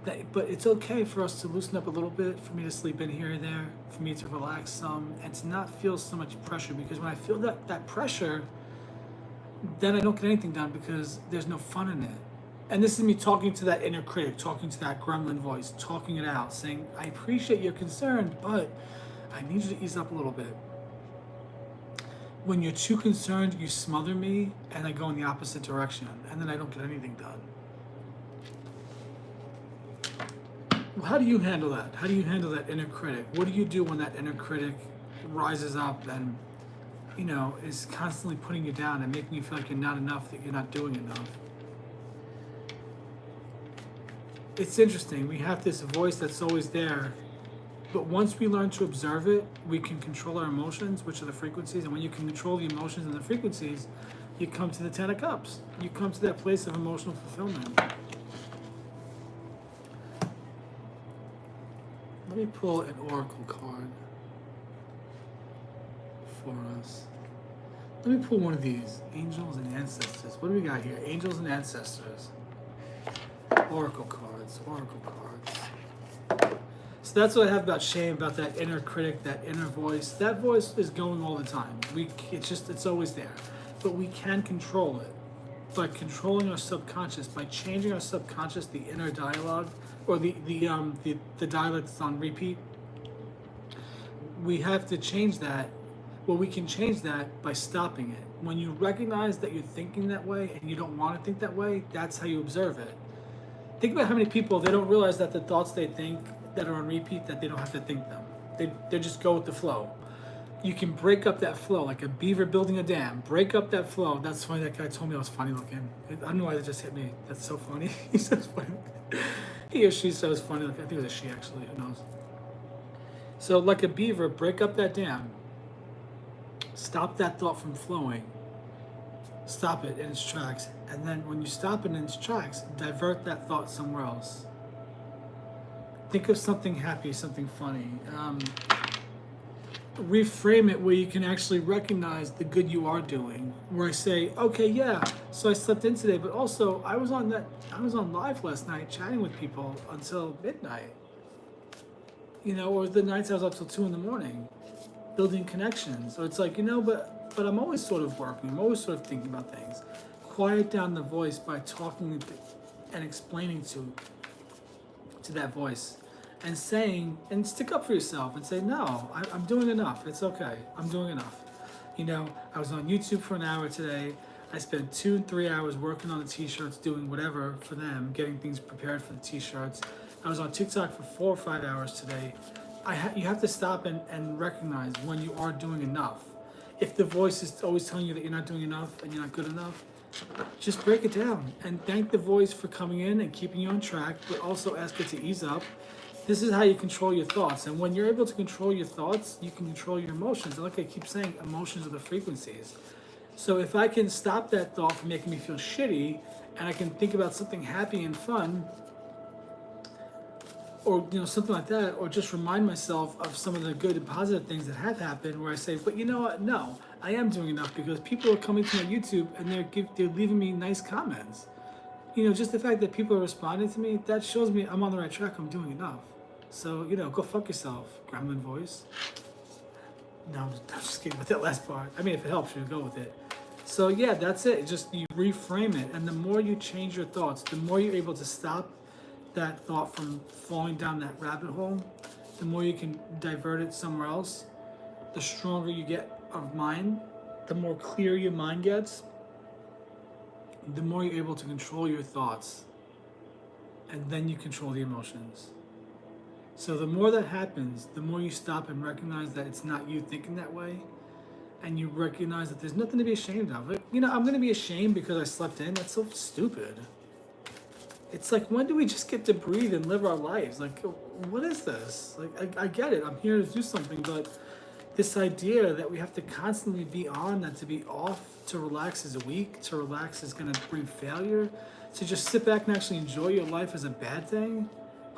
it's okay for us to loosen up a little bit, for me to sleep in here and there, for me to relax some, and to not feel so much pressure. Because when I feel that pressure, then I don't get anything done because there's no fun in it. And this is me talking to that inner critic, talking to that gremlin voice, talking it out, saying, I appreciate your concern, but I need you to ease up a little bit. When you're too concerned, you smother me, and I go in the opposite direction, and then I don't get anything done. Well, how do you handle that? How do you handle that inner critic? What do you do when that inner critic rises up and, is constantly putting you down and making you feel like you're not enough, that you're not doing enough? It's interesting. We have this voice that's always there. But once we learn to observe it, we can control our emotions, which are the frequencies. And when you can control the emotions and the frequencies, you come to the 10 of Cups. You come to that place of emotional fulfillment. Let me pull an oracle card for us. Let me pull one of these. Angels and ancestors. What do we got here? Angels and ancestors. Oracle cards. Oracle cards. So that's what I have about shame, about that inner critic, that inner voice. That voice is going all the time. It's always there. But we can control it by controlling our subconscious, by changing our subconscious, the inner dialogue, or the dialect that's on repeat. We have to change that. Well, we can change that by stopping it. When you recognize that you're thinking that way and you don't want to think that way, that's how you observe it. Think about how many people, they don't realize that the thoughts they think that are on repeat, that they don't have to think them. They just go with the flow. You can break up that flow like a beaver building a dam. Break up that flow. That's funny. That guy told me I was funny looking. I don't know why that just hit me. That's so funny. He says funny. He or she says funny looking. I think it was a she actually. Who knows? So like a beaver, break up that dam. Stop that thought from flowing. Stop it in its tracks. And then when you stop it in its tracks, divert that thought somewhere else. Think of something happy, something funny. Reframe it where you can actually recognize the good you are doing. Where I say, okay, yeah, so I slept in today, but also I was on live last night chatting with people until midnight. Or the nights I was up till 2 a.m, building connections. So it's like, but I'm always sort of working. I'm always sort of thinking about things. Quiet down the voice by talking and explaining to that voice. And saying, and stick up for yourself and say, no, I'm doing enough. It's okay. I'm doing enough. I was on YouTube for an hour today. I spent 2 and 3 hours working on the t-shirts, doing whatever for them, getting things prepared for the t-shirts. I was on TikTok for 4 or 5 hours today. You have to stop and recognize when you are doing enough. If the voice is always telling you that you're not doing enough and you're not good enough, just break it down and thank the voice for coming in and keeping you on track, but also ask it to ease up. This is how you control your thoughts. And when you're able to control your thoughts, you can control your emotions. And like I keep saying, emotions are the frequencies. So if I can stop that thought from making me feel shitty, and I can think about something happy and fun, or something like that, or just remind myself of some of the good and positive things that have happened, where I say, but you know what? No, I am doing enough because people are coming to my YouTube and they're leaving me nice comments. Just the fact that people are responding to me, that shows me I'm on the right track. I'm doing enough. So, go fuck yourself, gremlin voice. No, I'm just kidding with that last part. I mean, if it helps you, go with it. So, yeah, that's it. Just you reframe it. And the more you change your thoughts, the more you're able to stop that thought from falling down that rabbit hole, the more you can divert it somewhere else, the stronger you get of mind, the more clear your mind gets, the more you're able to control your thoughts. And then you control the emotions. So the more that happens, the more you stop and recognize that it's not you thinking that way, and you recognize that there's nothing to be ashamed of. I'm going to be ashamed because I slept in. That's so stupid. It's like, when do we just get to breathe and live our lives? Like, what is this? Like, I get it. I'm here to do something, but this idea that we have to constantly be on, that to be off, to relax is weak, to relax is going to bring failure, to just sit back and actually enjoy your life is a bad thing.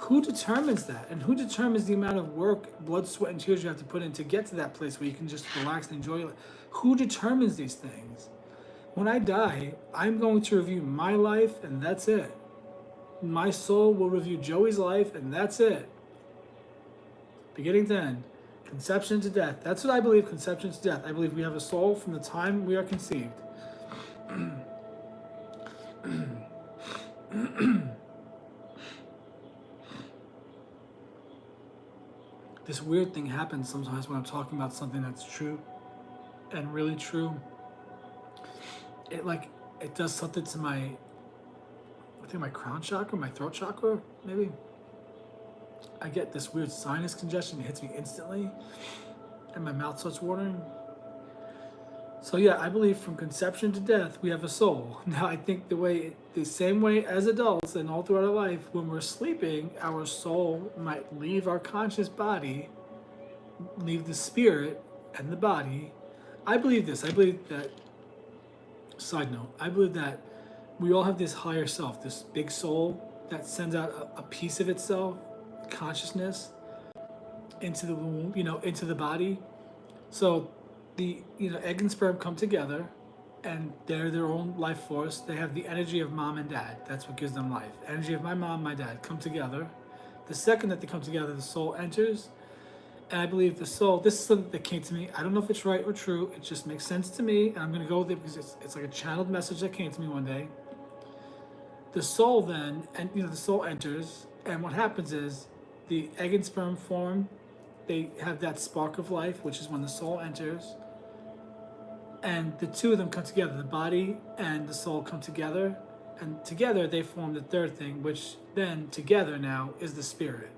Who determines that? And who determines the amount of work, blood, sweat, and tears you have to put in to get to that place where you can just relax and enjoy it? Who determines these things? When I die, I'm going to review my life, and that's it. My soul will review Joey's life, and that's it. Beginning to end. Conception to death. That's what I believe, conception to death. I believe we have a soul from the time we are conceived. This weird thing happens sometimes when I'm talking about something that's true and really true. It does something to my crown chakra, my throat chakra, maybe. I get this weird sinus congestion. It hits me instantly, and my mouth starts watering. So yeah, I believe from conception to death, we have a soul. Now, I think the same way as adults and all throughout our life, when we're sleeping, our soul might leave our conscious body, leave the spirit and the body. I believe this. I believe that, side note, I believe that we all have this higher self, this big soul that sends out a piece of itself, consciousness, into the womb, into the body. So the egg and sperm come together, and they're their own life force. They have the energy of mom and dad. That's what gives them life. Energy of my mom, my dad come together. The second that they come together, the soul enters. And I believe the soul, this is something that came to me. I don't know if it's right or true. It just makes sense to me. And I'm going to go with it because it's like a channeled message that came to me one day. The soul then, the soul enters, And what happens is the egg and sperm form, they have that spark of life, which is when the soul enters. And the two of them come together. The body and the soul come together. And together they form the third thing, which then together now is the spirit.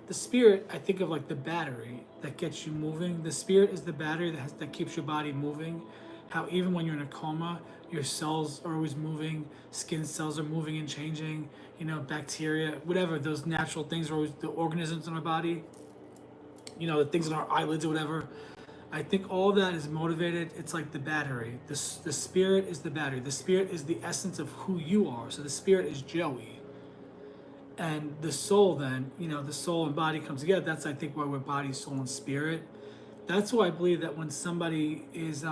The spirit, I think of like the battery that gets you moving. The spirit is the battery that keeps your body moving. How even when you're in a coma, your cells are always moving, skin cells are moving and changing, bacteria, whatever, those natural things are always the organisms in our body, the things in our eyelids or whatever. I think all of that is motivated. It's like the battery. The spirit is the battery. The spirit is the essence of who you are. So the spirit is Joey. And the soul then, the soul and body come together. That's, I think, why we're body, soul, and spirit. That's why I believe that when somebody is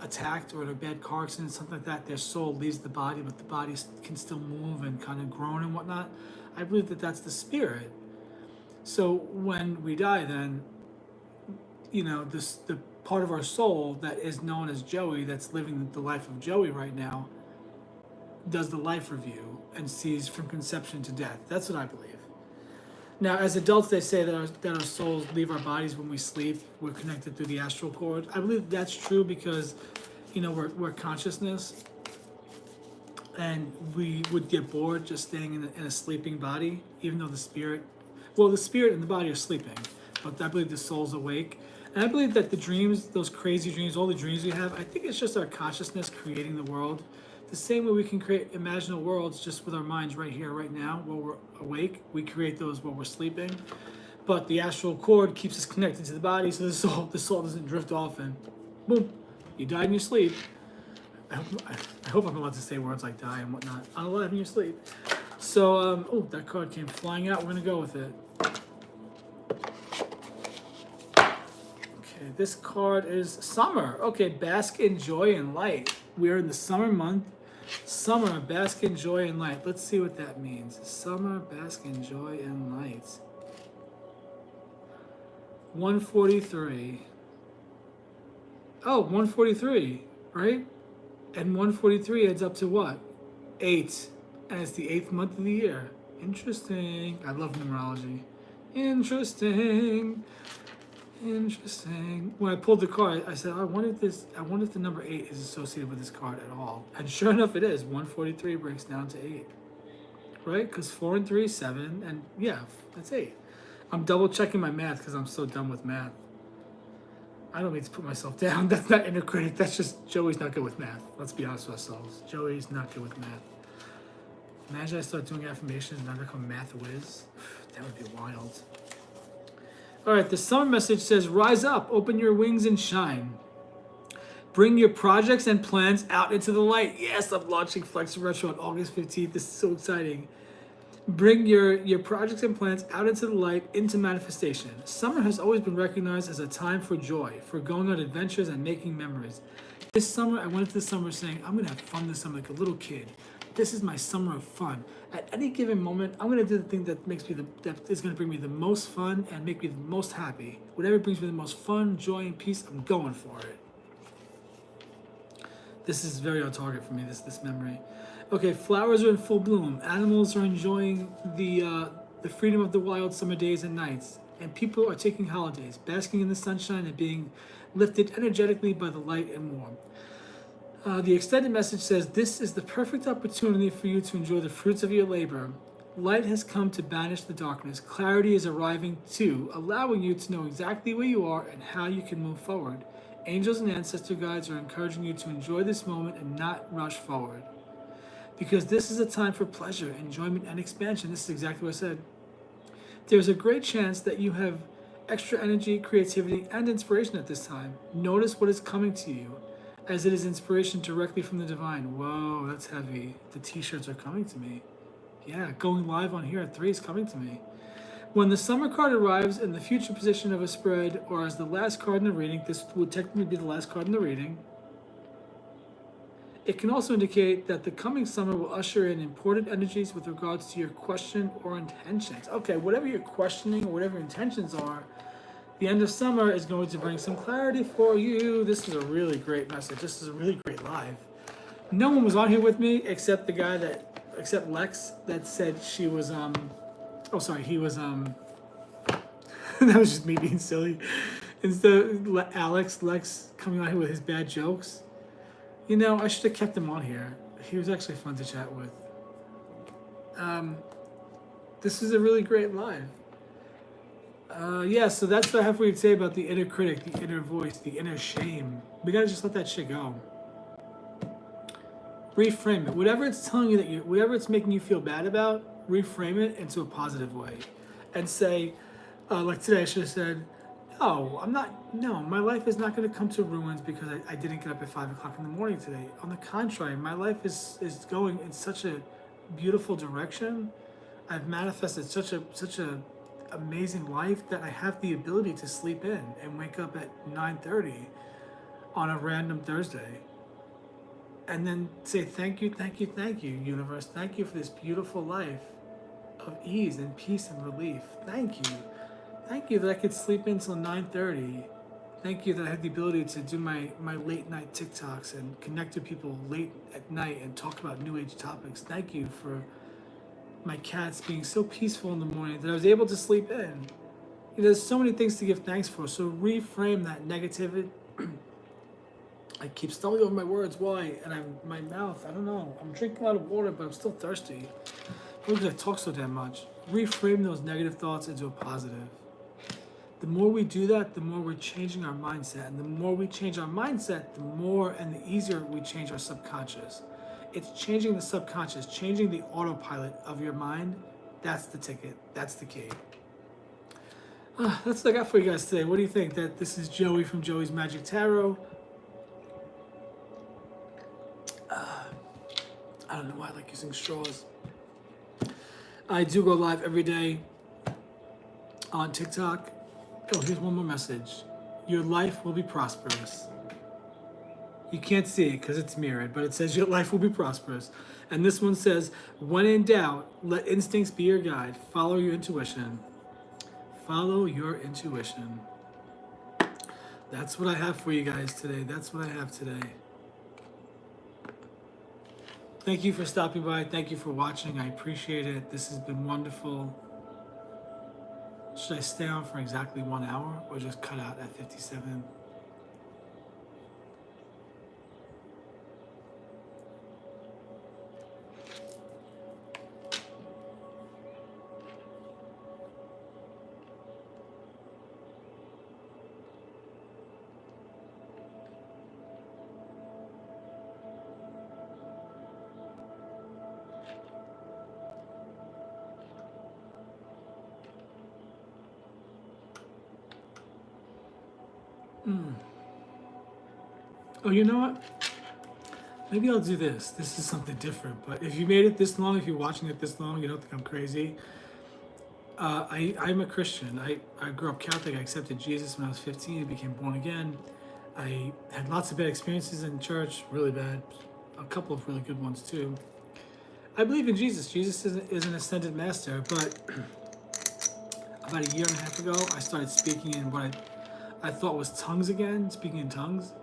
attacked or in a bad car accident, something like that, their soul leaves the body, but the body can still move and kind of groan and whatnot. I believe that that's the spirit. So when we die, then, the part of our soul that is known as Joey, that's living the life of Joey right now, does the life review and sees from conception to death. That's what I believe. Now, as adults, they say that our souls leave our bodies when we sleep. We're connected through the astral cord. I believe that's true because, we're consciousness, and we would get bored just staying in a sleeping body, even though the spirit and the body are sleeping, but I believe the soul's awake. And I believe that the dreams, those crazy dreams, all the dreams we have, I think it's just our consciousness creating the world. The same way we can create imaginal worlds just with our minds right here, right now, while we're awake. We create those while we're sleeping. But the astral cord keeps us connected to the body, so the soul doesn't drift off and boom, you died in your sleep. I hope I'm allowed to say words like die and whatnot. Unalive in your sleep. So, that card came flying out. We're going to go with it. Okay, this card is summer. Okay, bask in joy and light. We're in the summer month. Summer, bask in joy and light. Let's see what that means. Summer, bask in joy and light. 143. Oh, 143, right? And 143 adds up to what? 8. And it's the 8th month of the year. Interesting. I love numerology. Interesting. When I pulled the card, I said, I wonder if the number 8 is associated with this card at all. And sure enough, it is. 143 breaks down to 8. Right? Because 4 and 3 is 7. And yeah, that's 8. I'm double checking my math because I'm so done with math. I don't mean to put myself down. That's not inner critic. That's just Joey's not good with math. Let's be honest with ourselves. Joey's not good with math. Imagine I start doing affirmations and I become a math whiz. That would be wild. All right, the summer message says, rise up, open your wings and shine. Bring your projects and plans out into the light. Yes, I'm launching Flex Retro on August 15th. This is so exciting. Bring your projects and plans out into the light, into manifestation. Summer has always been recognized as a time for joy, for going on adventures and making memories. This summer, I went into the summer saying, I'm going to have fun this summer like a little kid. This is my summer of fun. At any given moment, I'm going to do the thing that that is going to bring me the most fun and make me the most happy. Whatever brings me the most fun, joy, and peace, I'm going for it. This is very on target for me, this memory. Okay, flowers are in full bloom. Animals are enjoying the freedom of the wild summer days and nights. And people are taking holidays, basking in the sunshine and being lifted energetically by the light and warmth. The extended message says, this is the perfect opportunity for you to enjoy the fruits of your labor. Light has come to banish the darkness. Clarity is arriving too, allowing you to know exactly where you are and how you can move forward. Angels and ancestor guides are encouraging you to enjoy this moment and not rush forward. Because this is a time for pleasure, enjoyment, and expansion. This is exactly what I said. There's a great chance that you have extra energy, creativity, and inspiration at this time. Notice what is coming to you, as it is inspiration directly from the divine. Whoa, that's heavy. The t-shirts are coming to me. Yeah, going live on here at 3 is coming to me. When the summer card arrives in the future position of a spread, or as the last card in the reading, this would technically be the last card in the reading, it can also indicate that the coming summer will usher in important energies with regards to your question or intentions. Okay, whatever you're questioning or whatever your intentions are, the end of summer is going to bring some clarity for you. This is a really great message. This is a really great live. No one was on here with me except Lex that said she was Oh, sorry, he was that was just me being silly. Instead of Lex coming on here with his bad jokes, you know, I should have kept him on here. He was actually fun to chat with. This is a really great live. Yeah, so that's what I have for you to say about the inner critic, the inner voice, the inner shame. We gotta just let that shit go. Reframe it. Whatever it's telling you whatever it's making you feel bad about, reframe it into a positive way, and say, like today, I should have said, "No, I'm not. No, my life is not going to come to ruins because I didn't get up at 5 o'clock in the morning today. On the contrary, my life is going in such a beautiful direction. I've manifested such a amazing life that I have the ability to sleep in and wake up at 9:30 on a random Thursday." And then say, thank you, universe. Thank you for this beautiful life of ease and peace and relief. Thank you. Thank you that I could sleep until 9:30. Thank you that I had the ability to do my late night TikToks and connect to people late at night and talk about new age topics. Thank you for my cats being so peaceful in the morning that I was able to sleep in. You know, there's so many things to give thanks for. So reframe that negativity. I keep stumbling over my words. Why? And my mouth, I don't know. I'm drinking a lot of water, but I'm still thirsty. Probably because I talk so damn much. Reframe those negative thoughts into a positive. The more we do that, the more we're changing our mindset. And the more we change our mindset, the more and the easier we change our subconscious. It's changing the subconscious, changing the autopilot of your mind. That's the ticket. That's the key. That's what I got for you guys today. What do you think? That this is Joey from Joey's Magic Tarot. I don't know why I like using straws. I do go live every day on TikTok. Oh, here's one more message. Your life will be prosperous. You can't see it because it's mirrored, but it says your life will be prosperous. And this one says, when in doubt, let instincts be your guide. Follow your intuition. Follow your intuition. That's what I have for you guys today. That's what I have today. Thank you for stopping by. Thank you for watching. I appreciate it. This has been wonderful. Should I stay on for exactly 1 hour or just cut out at 57? Oh, you know what? Maybe I'll do this. This is something different. But if you made it this long, if you're watching it this long, you don't think I'm crazy. I'm a Christian. I grew up Catholic. I accepted Jesus when I was 15. I became born again. I had lots of bad experiences in church, really bad. A couple of really good ones too. I believe in Jesus. Jesus is an ascended master. But about a year and a half ago, I started speaking in what I thought was tongues again, speaking in tongues.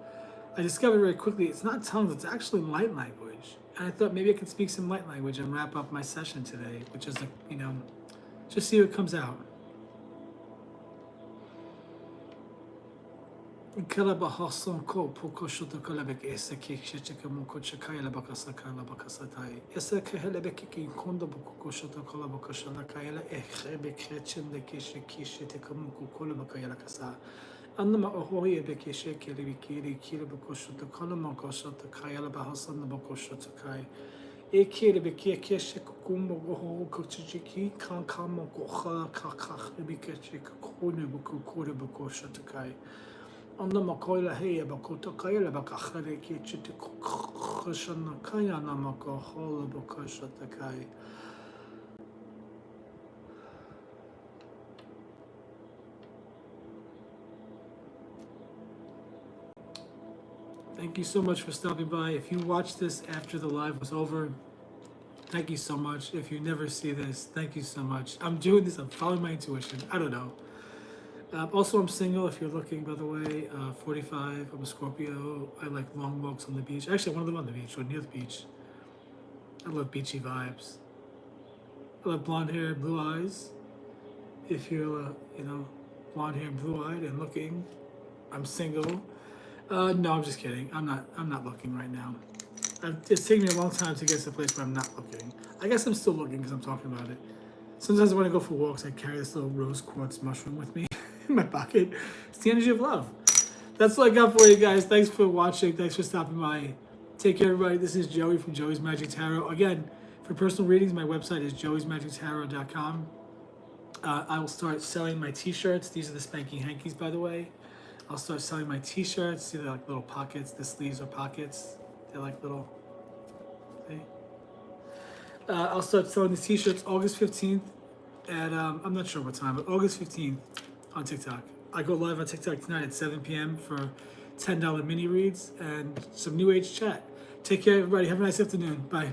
I discovered very quickly it's not tongues, it's actually light language. And I thought maybe I could speak some light language and wrap up my session today, which is like, you know, just see what comes out. Anlama ahoye bekeshe kelebikiri kiri bokoshoto koloma koshoto kayala bahasan bokoshoto kai ekere bekeshe kukumbo goho kochiki kan kamo goha kakach bekeshe kokone bokokore bokoshoto kai anlama koila heye bokoto kayala bakachare kechite koshana kaya namako hola bokoshoto kai. Thank you so much for stopping by. If you watched this after the live was over, thank you so much. If you never see this, thank you so much. I'm doing this, I'm following my intuition. I don't know. Also, I'm single if you're looking, by the way. 45, I'm a Scorpio. I like long walks on the beach. Actually, I want to live on the beach or near the beach. I love beachy vibes. I love blonde hair, blue eyes. if you're, blonde hair, blue eyed, and looking, I'm single. No, I'm just kidding. I'm not. I'm not looking right now. It's taken me a long time to get to the place where I'm not looking. I guess I'm still looking because I'm talking about it. Sometimes when I go for walks, I carry this little rose quartz mushroom with me in my pocket. It's the energy of love. That's all I got for you guys. Thanks for watching. Thanks for stopping by. Take care, everybody. This is Joey from Joey's Magic Tarot. Again, for personal readings, my website is joeysmagictarot.com. I will start selling my t-shirts. These are the Spanky Hankies, by the way. I'll start selling my t-shirts. See, they're like little pockets. The sleeves are pockets. They're like little. See? I'll start selling these t-shirts August 15th at, I'm not sure what time, but August 15th on TikTok. I go live on TikTok tonight at 7 p.m. for $10 mini reads and some new age chat. Take care, everybody. Have a nice afternoon. Bye.